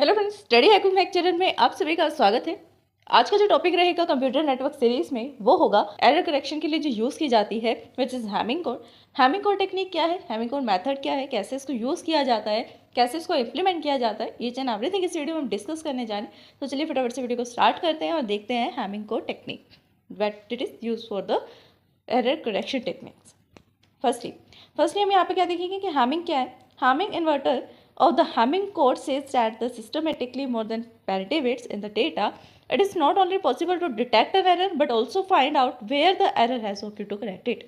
Hello friends, study hacking lecturer में आप सभी का स्वागत है। आज का जो टॉपिक रहेगा कंप्यूटर नेटवर्क सीरीज में वो होगा एरर करेक्शन के लिए जो यूज़ की जाती है which is Hamming code. Hamming code technique क्या है, हैमिंग कोड मेथड क्या है, कैसे इसको यूज़ किया जाता है, कैसे इसको इम्प्लीमेंट किया जाता है, ईच एंड एवरीथिंग इस वीडियो में हम डिस्कस करने जा रहे हैं। तो चलिए फटाफट से वीडियो को स्टार्ट करते हैं और देखते हैं Hamming code technique that it is use for the error correction techniques. Firstly हम यहाँ पे क्या देखेंगे कि हैमिंग क्या है। Hamming inverter of the Hamming code says that the systematically more than parity bits in the data, it is not only possible to detect an error but also find out where the error has occurred to correct it.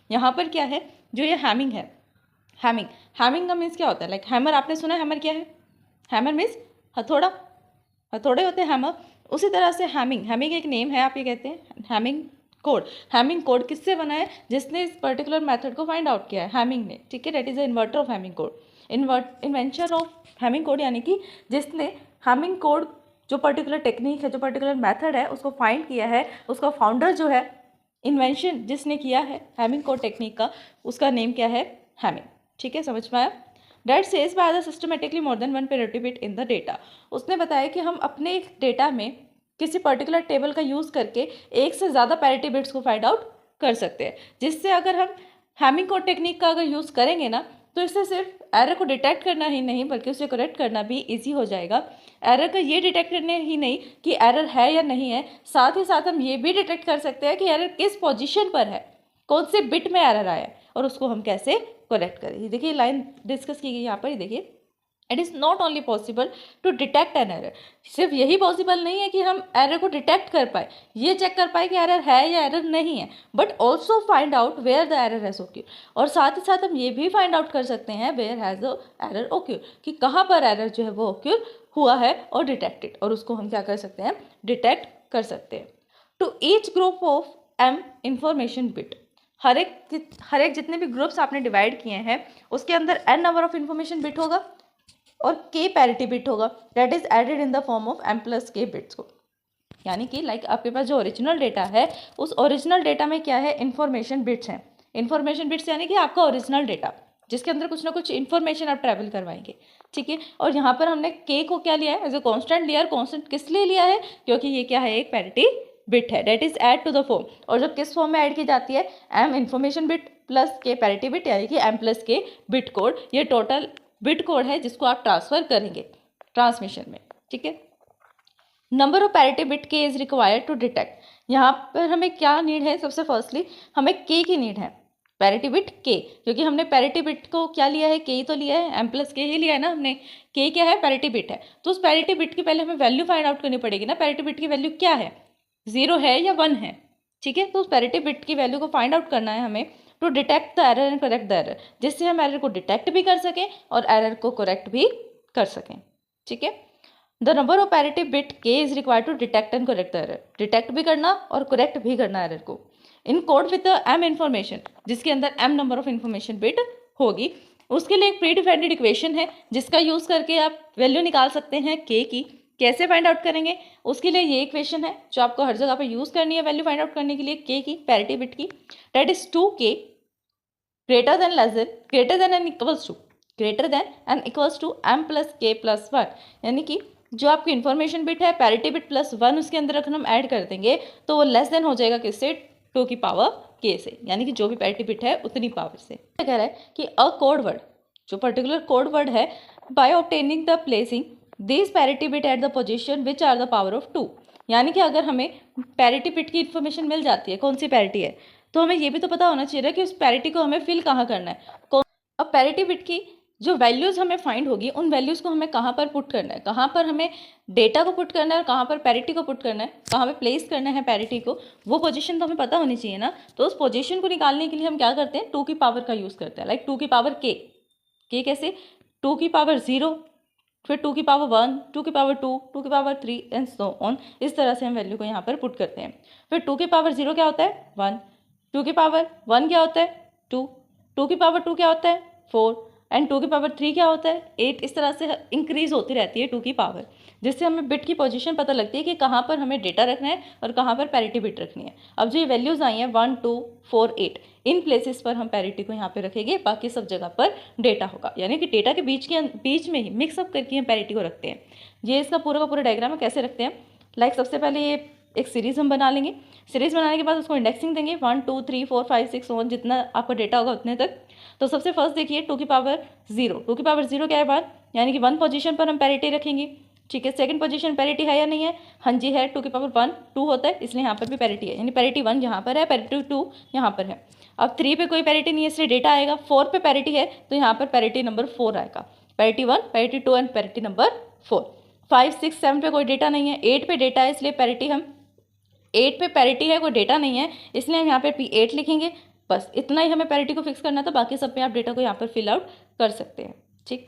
यहाँ पर क्या है, जो ये Hamming है, Hamming का means क्या होता है, लाइक हैमर आपने सुना, हैमर क्या है, हैमर मीन्स हथौड़ा, हथौड़े होते हैं हैमर। उसी तरह से हैमिंग एक नेम है, आप ये कहते हैं हैमिंग कोड। हैमिंग कोड किससे बना है, जिसने इस पर्टिकुलर मेथड को फाइंड आउट किया है, हैमिंग ने, ठीक है। That is the inverter of Hamming code, invention of Hamming code, यानी कि जिसने हैमिंग कोड जो पर्टिकुलर टेक्निक है, जो पर्टिकुलर मेथड है, उसको फाइंड किया है, उसका फाउंडर जो है, इन्वेंशन जिसने किया है हैमिंग कोड टेक्निक का, उसका नेम क्या है, हैमिंग, ठीक है, समझ में आया। That says by the systematically more than one parity bit in the data. उसने बताया कि हम अपने डेटा में किसी पर्टिकुलर टेबल का यूज़ करके एक से ज़्यादा पैरिटी बिट्स को फाइंड आउट कर सकते हैं, जिससे अगर हम हैमिंग कोड टेक्निक का अगर यूज़ करेंगे ना, तो इससे सिर्फ एरर को डिटेक्ट करना ही नहीं बल्कि उसे करेक्ट करना भी इजी हो जाएगा। एरर का ये डिटेक्ट करने ही नहीं कि एरर है या नहीं है, साथ ही साथ हम ये भी डिटेक्ट कर सकते हैं कि एरर किस पोजीशन पर है, कौन से बिट में एरर आया है और उसको हम कैसे करेक्ट करें। ये देखिए लाइन डिस्कस की गई यहाँ पर, देखिए it is not only possible to detect an error. सिर्फ यही पॉसिबल नहीं है कि हम एरर को डिटेक्ट कर पाए, ये चेक कर पाए कि एरर है या एरर नहीं है, but also find out where the error has occur. और साथ ही साथ हम ये भी फाइंड आउट कर सकते हैं where has the error occur, कि कहाँ पर एरर जो है वो ओक्यूर हुआ है और डिटेक्टेड, और उसको हम क्या कर सकते हैं, डिटेक्ट कर सकते हैं। To each group of M information bit, हर एक जितने भी ग्रुप्स आपने डिवाइड किए हैं उसके अंदर n number of information bit होगा और k पैरिटी बिट होगा, that is added in the form of m plus k bits को। यानी कि लाइक आपके पास जो ओरिजिनल डेटा है, उस ओरिजिनल डेटा में क्या है, इन्फॉर्मेशन बिट्स हैं। इन्फॉर्मेशन बिट्स यानी कि आपका ओरिजिनल डेटा, जिसके अंदर कुछ ना कुछ इन्फॉर्मेशन आप ट्रैवल करवाएंगे, ठीक है। और यहाँ पर हमने k को क्या लिया है, एज ए कॉन्स्टेंट लिया है। कॉन्स्टेंट किस लिए लिया है, क्योंकि ये क्या है, एक पैरिटी बिट है, that is add to the form. और जब किस फॉर्म में ऐड की जाती है, m information bit plus k parity bit, यानी कि m plus k bit code, ये टोटल बिट कोड है जिसको आप ट्रांसफर करेंगे ट्रांसमिशन में, ठीक है। Number of parity bit K is required to detect. यहाँ पर हमें क्या नीड है, सबसे फर्स्टली हमें के की नीड है, पैरिटी बिट के, क्योंकि हमने पैरिटी बिट को क्या लिया है, के ही तो लिया है, m प्लस के ही लिया है ना हमने। के क्या है, पैरिटी बिट है, तो उस पैरिटी बिट की पहले हमें वैल्यू फाइंड आउट करनी पड़ेगी ना। पैरिटी बिट की वैल्यू क्या है, 0 है या 1 है, ठीक है। तो उस पैरिटी बिट की वैल्यू को फाइंड आउट करना है हमें to detect the error and correct the error, जिससे हम एरर को डिटेक्ट भी कर सकें और एरर को करेक्ट भी कर सकें, ठीक है। The number of parity bit K is required to detect and correct the error, detect भी करना और करेक्ट भी करना एरर को। In code with the m information, जिसके अंदर m number of information bit होगी, उसके लिए एक प्री डिफाइंड इक्वेशन है जिसका यूज़ करके आप वैल्यू निकाल सकते हैं के की। कैसे फाइंड आउट करेंगे, उसके लिए ये इक्वेशन है जो आपको हर जगह पे यूज़ करनी है वैल्यू फाइंड आउट करने के लिए, के की, पैरिटी बिट की। That is 2k greater than less than greater than and equals to m plus k plus 1, यानी कि जो आपकी इन्फॉर्मेशन बिट है पैरिटी बिट प्लस 1, उसके अंदर अगर हम ऐड कर देंगे तो वो लेस देन हो जाएगा किससे, 2 की पावर k से, यानी कि जो भी पैरिटी बिट है उतनी पावर से। क्या कह रहा है कि अ कोड वर्ड, जो पर्टिकुलर कोड वर्ड है, by obtaining the placing this parity bit at the position which are the power of 2, यानी कि अगर हमें पैरिटी बिट की इन्फॉर्मेशन मिल जाती है, कौन सी पैरिटी है, तो हमें ये भी तो पता होना चाहिए कि उस पैरिटी को हमें फिल कहाँ करना है। अब पैरिटी बिट की जो वैल्यूज़ हमें फाइंड होगी, उन वैल्यूज़ को हमें कहाँ पर पुट करना है, कहाँ पर हमें डेटा को पुट करना है और कहाँ पर पैरिटी को पुट करना है, कहाँ पे प्लेस करना है पैरिटी को, वो पोजीशन तो हमें पता होनी चाहिए ना। तो उस पोजीशन को निकालने के लिए हम क्या करते हैं, 2 की पावर का यूज़ करते हैं, लाइक 2 की पावर के कैसे, 2 की पावर 0, फिर 2 की पावर 1, 2 की पावर 2, 2 की पावर 3 एंड सो ऑन। इस तरह से हम वैल्यू को यहाँ पर पुट करते हैं। फिर 2 की पावर 0 क्या होता है, 1, 2 की पावर 1 क्या होता है, 2, 2 की पावर 2 क्या होता है, 4, एंड 2 की पावर 3 क्या होता है 8। इस तरह से इंक्रीज होती रहती है 2 की पावर, जिससे हमें बिट की पोजीशन पता लगती है कि कहाँ पर हमें डेटा रखना है और कहाँ पर पैरिटी बिट रखनी है। अब जो ये वैल्यूज़ आई हैं 1, 2, 4, 8, इन प्लेसेस पर हम पैरिटी को यहाँ पे रखेंगे, बाकी सब जगह पर डेटा होगा, यानी कि डेटा के बीच में ही मिक्सअप करके हम पैरिटी को रखते हैं। ये इसका पूरा का पूरा डायग्राम है कैसे रखते हैं। लाइक सबसे पहले ये एक सीरीज़ हम बना लेंगे। सीरीज़ बनाने के बाद उसको इंडेक्सिंग देंगे 1, 2, 3, 4, 5, 6, 7 जितना आपका डेटा होगा उतने तक। तो सबसे फर्स्ट देखिए 2 की पावर 0, 2 की पावर 0 क्या है 1, यानी कि 1 पोजीशन पर हम पैरिटी रखेंगे। ठीक है, सेकंड पोजीशन पैरिटी है या नहीं है, हाँ जी है, 2 की पावर 1 2 होता है, इसलिए यहाँ पर भी पैरिटी है, यानी पैरिटी 1 यहाँ पर है, पैरिटी 2 यहाँ पर है। अब 3 पे कोई पैरिटी नहीं है इसलिए डेटा आएगा। 4 पे पैरिटी है तो यहाँ पर पैरिटी नंबर 4 आएगा, parity 1, parity 2 and parity number 4। 5, 6, 7 पे कोई डेटा नहीं है, 8 पे डेटा है इसलिए पैरिटी हम 8 पे पैरिटी है, कोई डेटा नहीं है इसलिए हम यहाँ पे P8 लिखेंगे। बस इतना ही हमें पैरिटी को फिक्स करना था, बाकी सब पे आप डेटा को यहाँ पर फिल आउट कर सकते हैं। ठीक,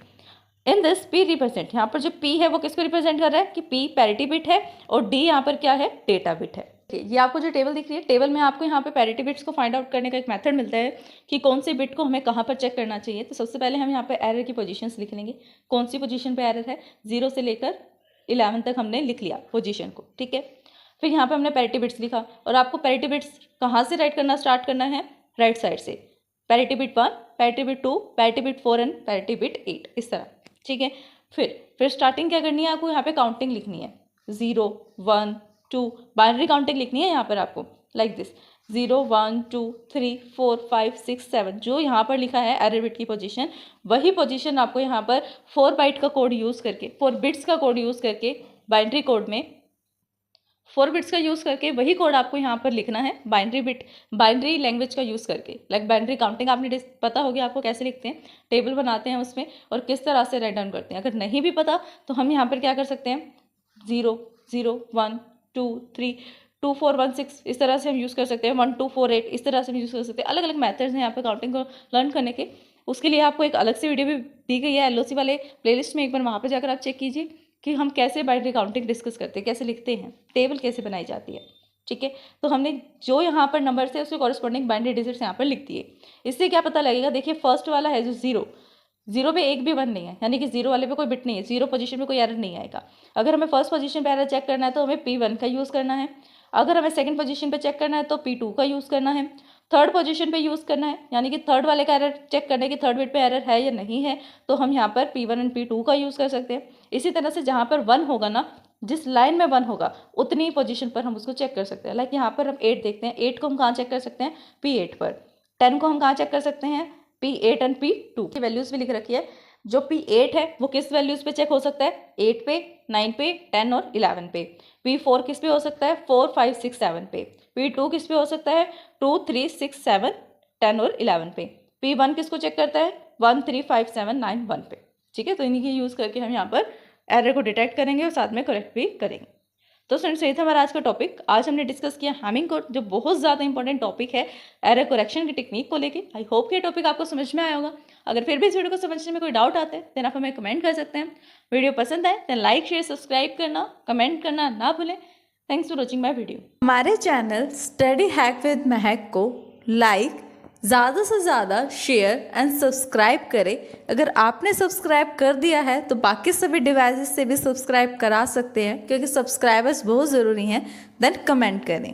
इन दिस P रिप्रेजेंट, यहाँ पर जो P है वो किसको रिप्रेजेंट कर रहा है कि P पैरिटी बिट है और D यहाँ पर क्या है डेटा बिट है। ये आपको जो टेबल दिख रही है, टेबल में आपको यहाँ पे पैरिटी बिट्स को फाइंड आउट करने का एक मेथड मिलता है कि कौन सी बिट को हमें कहाँ पर चेक करना चाहिए। तो सबसे पहले हम यहाँ पे एरर की पोजीशंस लिख लेंगे, कौन सी पोजीशन पे एरर है, 0 से लेकर 11 तक हमने लिख लिया पोजीशन को। ठीक है, फिर यहाँ पे हमने पैरिटी बिट्स लिखा और आपको पैरिटी बिट्स कहाँ से राइट करना स्टार्ट करना है, राइट साइड से, parity bit 1, parity bit 2, parity bit 4 and parity bit 8, इस तरह। ठीक है, फिर स्टार्टिंग क्या करनी है, आपको यहाँ पे काउंटिंग लिखनी है 0, 1, 2, बाइनरी काउंटिंग लिखनी है यहाँ पर आपको लाइक दिस 0, 1, 2, 3, 4, 5, 6, 7, जो यहाँ पर लिखा है एरर बिट की पोजीशन, वही पोजीशन आपको यहाँ पर 4 बाइट का कोड यूज़ करके, 4 बिट्स का कोड यूज़ करके, बाइनरी कोड में 4 बिट्स का यूज़ करके वही कोड आपको यहाँ पर लिखना है बाइनरी लैंग्वेज का यूज़ करके। लाइक बाइनरी काउंटिंग आपने पता होगी आपको कैसे लिखते हैं, टेबल बनाते हैं उसमें और किस तरह से राइट डाउन करते हैं। अगर नहीं भी पता तो हम यहाँ पर क्या कर सकते हैं 0, 0, 1, 2, 3, 2, 4, 1, 6, इस तरह से हम यूज़ कर सकते हैं, 1, 2, 4, 8, इस तरह से हम यूज़ कर सकते हैं। अलग अलग मेथड्स हैं यहाँ पर काउंटिंग को लर्न करने के। उसके लिए आपको एक अलग से वीडियो भी दी गई है LOC वाले प्लेलिस्ट में, एक बार वहाँ पर जाकर आप चेक कीजिए कि हम कैसे बाइनरी काउंटिंग डिस्कस करते हैं, कैसे लिखते हैं, टेबल कैसे बनाई जाती है। ठीक है, तो हमने जो यहाँ पर नंबर से उसके कॉरेस्पॉन्डिंग बाइनरी डिजिट्स यहाँ पर लिख दिए। इससे क्या पता लगेगा, देखिए फर्स्ट वाला है जो 0 पे एक भी 1 नहीं है, यानी कि 0 वाले पे कोई बिट नहीं है, 0 पोजीशन पे कोई एरर नहीं आएगा। अगर हमें फर्स्ट पोजीशन पे एरर चेक करना है तो हमें P1 का यूज़ करना है, अगर हमें सेकंड पोजीशन पे चेक करना है तो P2 का यूज़ करना है, थर्ड पोजीशन पे यूज़ करना है, यानी कि थर्ड वाले का एरर चेक करने की थर्ड बिट पे एरर है या नहीं है तो हम यहाँ पर P1 एंड P2 का यूज़ कर सकते हैं। इसी तरह से जहाँ पर 1 होगा ना, जिस लाइन में 1 होगा उतनी पोजीशन पर हम उसको चेक कर सकते हैं। लाइक यहाँ पर हम 8 देखते हैं, 8 को हम कहाँ चेक कर सकते हैं P8 पर, 10 को हम कहाँ चेक कर सकते हैं P8 एंड P2 की वैल्यूज़ भी लिख रखी है। जो P8 है वो किस वैल्यूज़ पे चेक हो सकता है, 8 पे, 9 पे, 10 और 11 पे। P4 किस पे हो सकता है, 4, 5, 6, 7 पे। P2 किस पे हो सकता है, 2, 3, 6, 7, 10 और 11 पे। P1 किसको चेक करता है, 1, 3, 5, 7, 9, 1 पे। ठीक है, तो इन्हीं की यूज़ करके हम यहाँ पर एरर को डिटेक्ट करेंगे और साथ में करेक्ट भी करेंगे। तो फ्रेंड्स यही था हमारा आज का टॉपिक। आज हमने डिस्कस किया हैमिंग कोड, जो बहुत ज़्यादा इंपॉर्टेंट टॉपिक है एरर करेक्शन की टेक्निक को लेके। आई होप कि ये टॉपिक आपको समझ में आया होगा। अगर फिर भी इस वीडियो को समझने में कोई डाउट आता है देन आप हमें कमेंट कर सकते हैं। वीडियो पसंद आए देन लाइक शेयर सब्सक्राइब करना, कमेंट करना ना भूलें। Thanks for watching my video. हमारे चैनल स्टडी हैक विद महक को लाइक, ज़्यादा से ज़्यादा शेयर एंड सब्सक्राइब करें। अगर आपने सब्सक्राइब कर दिया है तो बाकी सभी डिवाइसेस से भी सब्सक्राइब करा सकते हैं, क्योंकि सब्सक्राइबर्स बहुत ज़रूरी हैं। देन कमेंट करें।